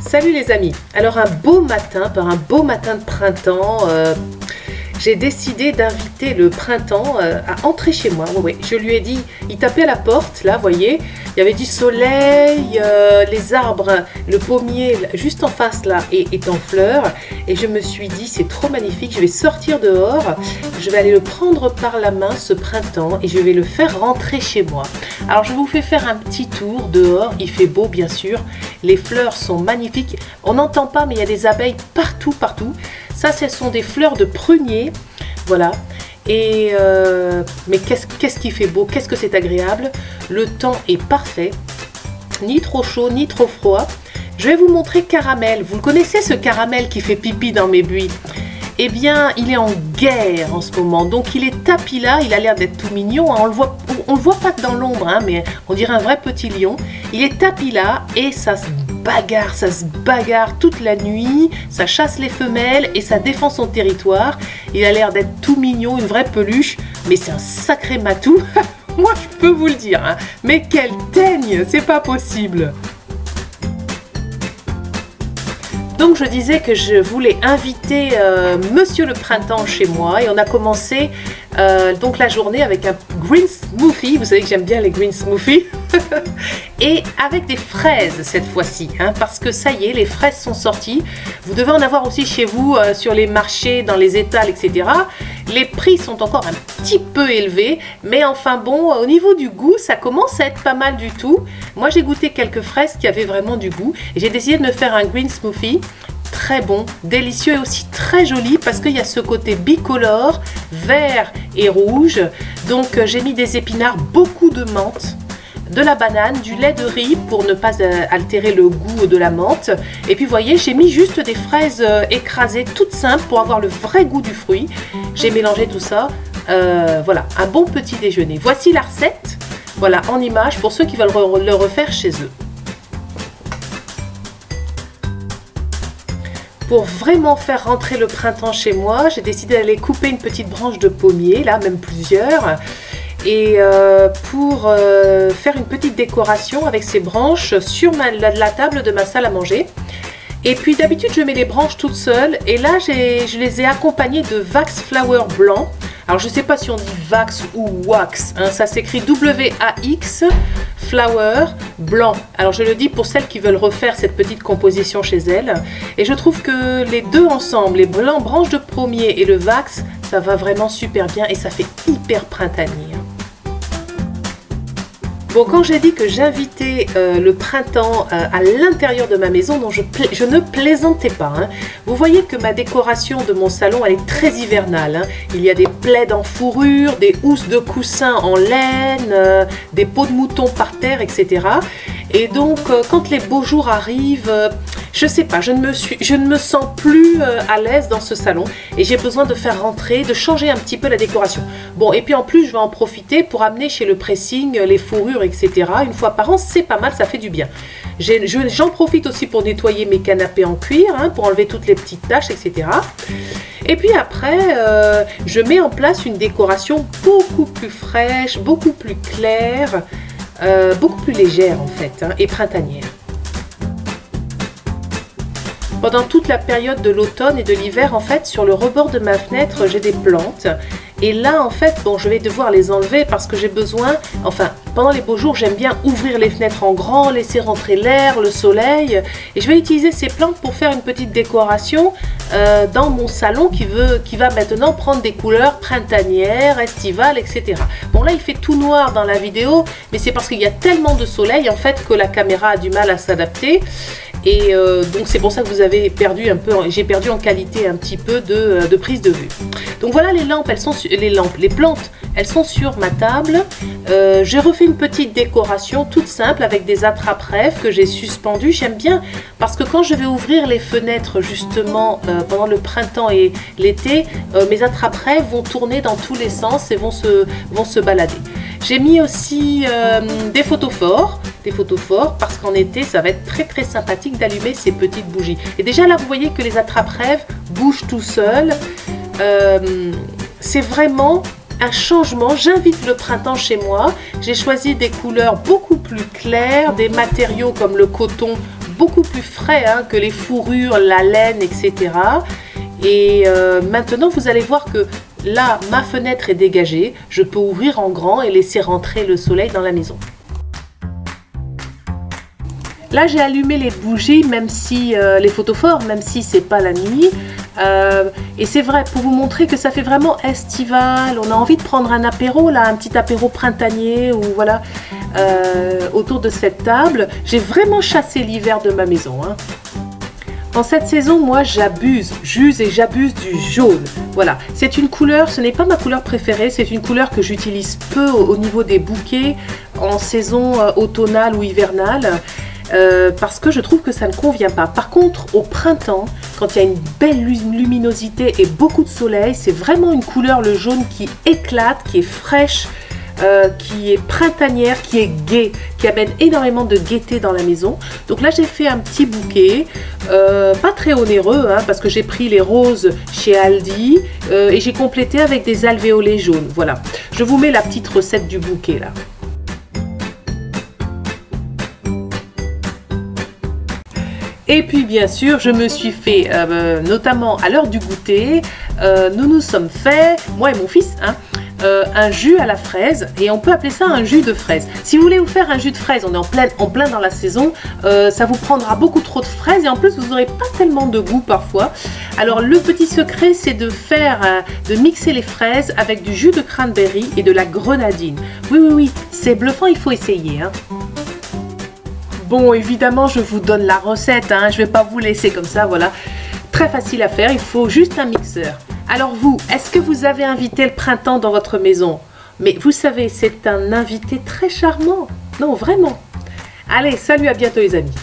Salut les amis, alors un beau matin, par un beau matin de printemps, j'ai décidé d'inviter le printemps à entrer chez moi. Ouais, je lui ai dit, il tapait à la porte, là, vous voyez, il y avait du soleil, les arbres, le pommier juste en face là est en fleurs. Et je me suis dit, c'est trop magnifique, je vais sortir dehors, je vais aller le prendre par la main ce printemps et je vais le faire rentrer chez moi. Alors je vous fais faire un petit tour dehors, il fait beau bien sûr, les fleurs sont magnifiques, on n'entend pas mais il y a des abeilles partout, partout. Ça, ce sont des fleurs de prunier, voilà. Et mais qu'est-ce qui fait beau, qu'est-ce que c'est agréable. Le temps est parfait, ni trop chaud, ni trop froid. Je vais vous montrer Caramel. Vous le connaissez, ce Caramel qui fait pipi dans mes buis? Eh bien, il est en guerre en ce moment. Donc, il est tapis là. Il a l'air d'être tout mignon. Hein. On le voit pas dans l'ombre, hein, mais on dirait un vrai petit lion. Il est tapis là et ça se bagarre toute la nuit. Ça chasse les femelles et ça défend son territoire. Il a l'air d'être tout mignon, une vraie peluche. Mais c'est un sacré matou. Moi, je peux vous le dire. Hein. Mais quelle teigne! C'est pas possible. Donc je disais que je voulais inviter Monsieur le Printemps chez moi et on a commencé donc la journée avec un green smoothie. Vous savez que j'aime bien les green smoothies. Et avec des fraises cette fois-ci, hein, parce que ça y est, les fraises sont sorties. Vous devez en avoir aussi chez vous sur les marchés, dans les étals, etc. Les prix sont encore un petit peu élevés, mais enfin bon, au niveau du goût, ça commence à être pas mal du tout. Moi, j'ai goûté quelques fraises qui avaient vraiment du goût et j'ai décidé de me faire un green smoothie. Très bon, délicieux et aussi très joli parce qu'il y a ce côté bicolore, vert et rouge. Donc j'ai mis des épinards, beaucoup de menthe, de la banane, du lait de riz pour ne pas altérer le goût de la menthe. Et puis vous voyez, j'ai mis juste des fraises écrasées, toutes simples pour avoir le vrai goût du fruit. J'ai mélangé tout ça. Voilà, un bon petit déjeuner. Voici la recette, voilà, en image pour ceux qui veulent le refaire chez eux. Pour vraiment faire rentrer le printemps chez moi, j'ai décidé d'aller couper une petite branche de pommier, là même plusieurs, et pour faire une petite décoration avec ces branches sur la table de ma salle à manger. Et puis d'habitude je mets les branches toutes seules et là je les ai accompagnées de wax flower blanc. Alors je ne sais pas si on dit wax ou wax, hein, ça s'écrit W-A-X, flower blanc. Alors je le dis pour celles qui veulent refaire cette petite composition chez elles. Et je trouve que les deux ensemble, les blancs, branches de pommier et le wax, ça va vraiment super bien et ça fait hyper printanier. Bon, quand j'ai dit que j'invitais le printemps à l'intérieur de ma maison, donc je ne plaisantais pas. Hein. Vous voyez que ma décoration de mon salon, elle est très hivernale. Hein. Il y a des plaids en fourrure, des housses de coussins en laine, des peaux de mouton par terre, etc. Et donc, quand les beaux jours arrivent, je sais pas, je ne me sens plus à l'aise dans ce salon et j'ai besoin de faire rentrer, de changer un petit peu la décoration. Bon, et puis en plus, je vais en profiter pour amener chez le pressing les fourrures, etc. Une fois par an, c'est pas mal, ça fait du bien. J'en profite aussi pour nettoyer mes canapés en cuir, hein, pour enlever toutes les petites taches, etc. Et puis après, je mets en place une décoration beaucoup plus fraîche, beaucoup plus claire, beaucoup plus légère en fait, hein, et printanière. Pendant toute la période de l'automne et de l'hiver, en fait, sur le rebord de ma fenêtre, j'ai des plantes. Et là, en fait, bon, je vais devoir les enlever parce que j'ai besoin, enfin, pendant les beaux jours, j'aime bien ouvrir les fenêtres en grand, laisser rentrer l'air, le soleil. Et je vais utiliser ces plantes pour faire une petite décoration dans mon salon qui va maintenant prendre des couleurs printanières, estivales, etc. Bon, là, il fait tout noir dans la vidéo, mais c'est parce qu'il y a tellement de soleil, en fait, que la caméra a du mal à s'adapter. Et donc c'est pour ça que vous avez perdu un peu, j'ai perdu en qualité un petit peu de prise de vue. Donc voilà, les plantes, elles sont sur ma table. J'ai refait une petite décoration toute simple avec des attrape-rêves que j'ai suspendues. J'aime bien parce que quand je vais ouvrir les fenêtres justement pendant le printemps et l'été, mes attrape-rêves vont tourner dans tous les sens et vont se balader. J'ai mis aussi des photophores parce qu'en été ça va être très très sympathique d'allumer ces petites bougies. Et déjà là vous voyez que les attrape-rêves bougent tout seuls. C'est vraiment un changement. J'invite le printemps chez moi. J'ai choisi des couleurs beaucoup plus claires, des matériaux comme le coton beaucoup plus frais hein, que les fourrures, la laine, etc. Et maintenant, vous allez voir que là, ma fenêtre est dégagée. Je peux ouvrir en grand et laisser rentrer le soleil dans la maison. Là, j'ai allumé les bougies, même si les photophores, même si c'est pas la nuit. Et c'est vrai, pour vous montrer que ça fait vraiment estival. On a envie de prendre un apéro, là, un petit apéro printanier, ou voilà, autour de cette table. J'ai vraiment chassé l'hiver de ma maison. Hein. En cette saison, moi, j'use et j'abuse du jaune. Voilà, c'est une couleur, ce n'est pas ma couleur préférée, c'est une couleur que j'utilise peu au niveau des bouquets en saison automnale ou hivernale. Parce que je trouve que ça ne convient pas. Par contre, au printemps, quand il y a une belle luminosité et beaucoup de soleil, c'est vraiment une couleur, le jaune, qui éclate, qui est fraîche, qui est printanière, qui est gaie, qui amène énormément de gaieté dans la maison. Donc là, j'ai fait un petit bouquet, pas très onéreux, hein, parce que j'ai pris les roses chez Aldi et j'ai complété avec des alvéolés jaunes. Voilà, je vous mets la petite recette du bouquet là. Et puis bien sûr, je me suis fait, notamment à l'heure du goûter, nous nous sommes fait, moi et mon fils, hein, un jus à la fraise, et on peut appeler ça un jus de fraise. Si vous voulez vous faire un jus de fraise, on est en plein dans la saison, ça vous prendra beaucoup trop de fraises, et en plus vous n'aurez pas tellement de goût parfois. Alors le petit secret, c'est de mixer les fraises avec du jus de cranberry et de la grenadine. Oui, c'est bluffant, il faut essayer. Hein. Bon, évidemment, je vous donne la recette, hein, je ne vais pas vous laisser comme ça, voilà. Très facile à faire, il faut juste un mixeur. Alors vous, est-ce que vous avez invité le printemps dans votre maison? Mais vous savez, c'est un invité très charmant. Non, vraiment. Allez, salut, à bientôt les amis.